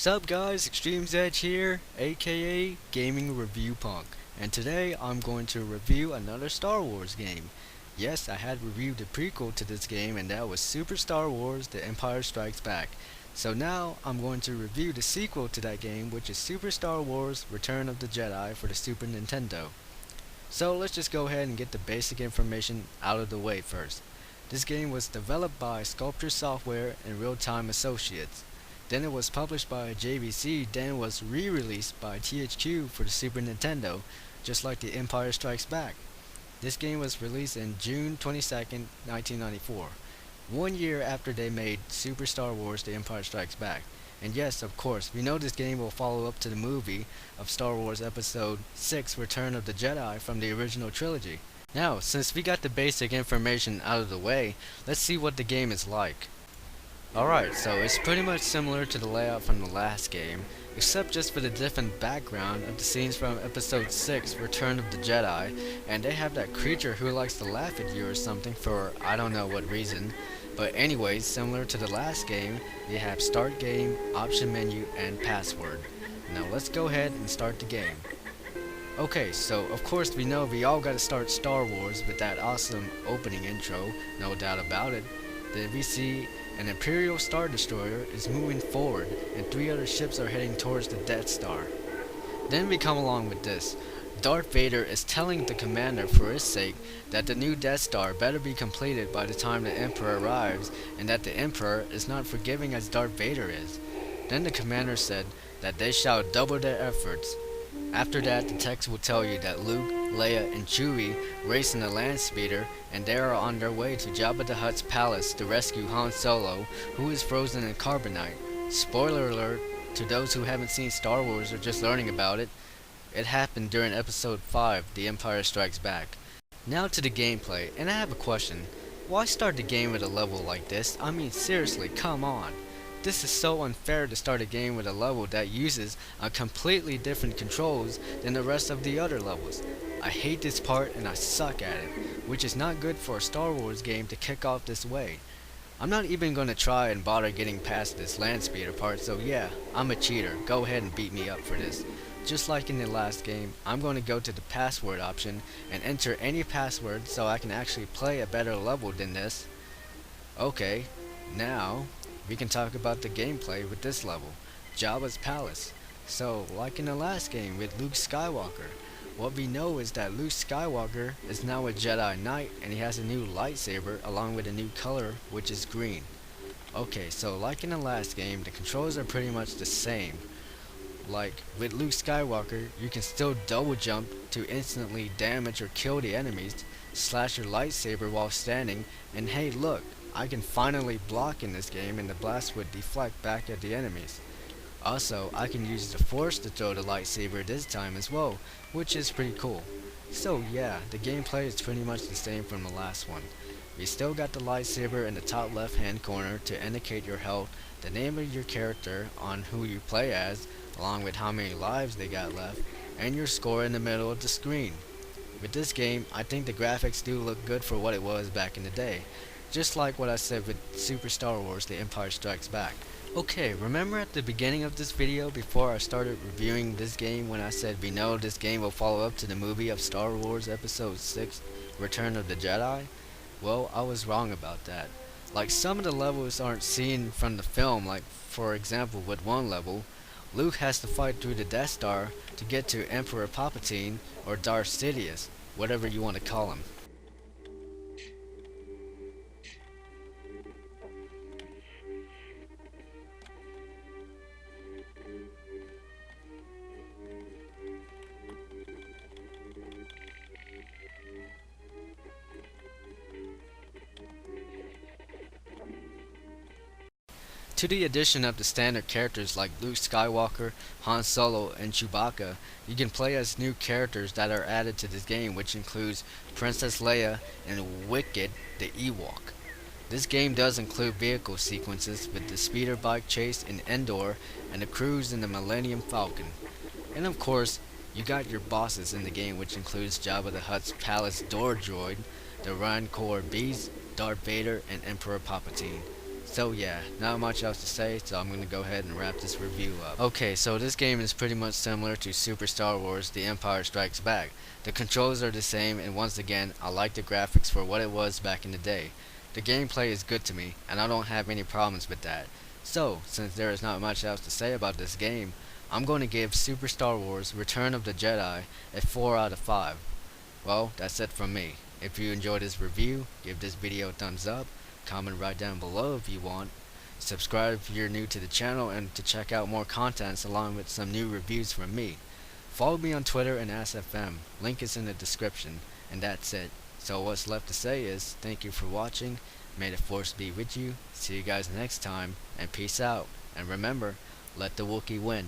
Sup guys, XtremezEdge here, aka Gaming Review Punk, and today I'm going to review another Star Wars game. Yes, I had reviewed the prequel to this game, and that was Super Star Wars The Empire Strikes Back. So now I'm going to review the sequel to that game, which is Super Star Wars Return of the Jedi for the Super Nintendo. So let's just go ahead and get the basic information out of the way first. This game was developed by Sculpture Software and Real Time Associates. Then it was published by JVC, then was re-released by THQ for the Super Nintendo, just like The Empire Strikes Back. This game was released in June 22nd, 1994, 1 year after they made Super Star Wars The Empire Strikes Back. And yes, of course, we know this game will follow up to the movie of Star Wars Episode 6 Return of the Jedi from the original trilogy. Now, since we got the basic information out of the way, let's see what the game is like. Alright, so it's pretty much similar to the layout from the last game, except just for the different background of the scenes from Episode 6, Return of the Jedi, and they have that creature who likes to laugh at you or something for I don't know what reason. But anyways, similar to the last game, you have Start Game, Option Menu, and Password. Now let's go ahead and start the game. Okay, so of course we know we all gotta start Star Wars with that awesome opening intro, no doubt about it. Then we see an Imperial Star Destroyer is moving forward and 3 other ships are heading towards the Death Star. Then we come along with this. Darth Vader is telling the commander for his sake that the new Death Star better be completed by the time the Emperor arrives, and that the Emperor is not forgiving as Darth Vader is. Then the commander said that they shall double their efforts. After that, the text will tell you that Luke, Leia, and Chewie race in a land speeder, and they are on their way to Jabba the Hutt's palace to rescue Han Solo, who is frozen in carbonite. Spoiler alert to those who haven't seen Star Wars or just learning about it. It happened during Episode 5, The Empire Strikes Back. Now to the gameplay, and I have a question. Why start the game with a level like this? I mean seriously, come on. This is so unfair to start a game with a level that uses a completely different controls than the rest of the other levels. I hate this part and I suck at it, which is not good for a Star Wars game to kick off this way. I'm not even going to try and bother getting past this land speeder part, so yeah, I'm a cheater. Go ahead and beat me up for this. Just like in the last game, I'm going to go to the password option and enter any password so I can actually play a better level than this. Okay, now we can talk about the gameplay with this level, Jabba's Palace. So, like in the last game with Luke Skywalker, what we know is that Luke Skywalker is now a Jedi Knight and he has a new lightsaber along with a new color, which is green. Okay, so like in the last game, the controls are pretty much the same. Like with Luke Skywalker, you can still double jump to instantly damage or kill the enemies, slash your lightsaber while standing, and hey look, I can finally block in this game and the blast would deflect back at the enemies. Also, I can use the Force to throw the lightsaber this time as well, which is pretty cool. So yeah, the gameplay is pretty much the same from the last one. You still got the lightsaber in the top left hand corner to indicate your health, the name of your character on who you play as, along with how many lives they got left, and your score in the middle of the screen. With this game, I think the graphics do look good for what it was back in the day. Just like what I said with Super Star Wars The Empire Strikes Back. Okay, remember at the beginning of this video before I started reviewing this game when I said we know this game will follow up to the movie of Star Wars Episode 6 Return of the Jedi? Well, I was wrong about that. Like some of the levels aren't seen from the film, like for example with one level, Luke has to fight through the Death Star to get to Emperor Palpatine or Darth Sidious, whatever you want to call him. To the addition of the standard characters like Luke Skywalker, Han Solo, and Chewbacca, you can play as new characters that are added to this game, which includes Princess Leia and Wicket the Ewok. This game does include vehicle sequences with the speeder bike chase in Endor and the cruise in the Millennium Falcon. And of course, you got your bosses in the game, which includes Jabba the Hutt's palace door droid, the Rancor Beast, Darth Vader, and Emperor Palpatine. So yeah, not much else to say, so I'm gonna go ahead and wrap this review up. Okay, so this game is pretty much similar to Super Star Wars The Empire Strikes Back. The controls are the same, and once again, I like the graphics for what it was back in the day. The gameplay is good to me, and I don't have any problems with that. So, since there is not much else to say about this game, I'm going to give Super Star Wars Return of the Jedi a 4 out of 5. Well, that's it from me. If you enjoyed this review, give this video a thumbs up, comment right down below if you want, subscribe if you're new to the channel, and to check out more contents along with some new reviews from me. Follow me on Twitter and AskFM, link is in the description, and that's it. So what's left to say is, thank you for watching, may the force be with you, see you guys next time, and peace out, and remember, let the Wookiee win.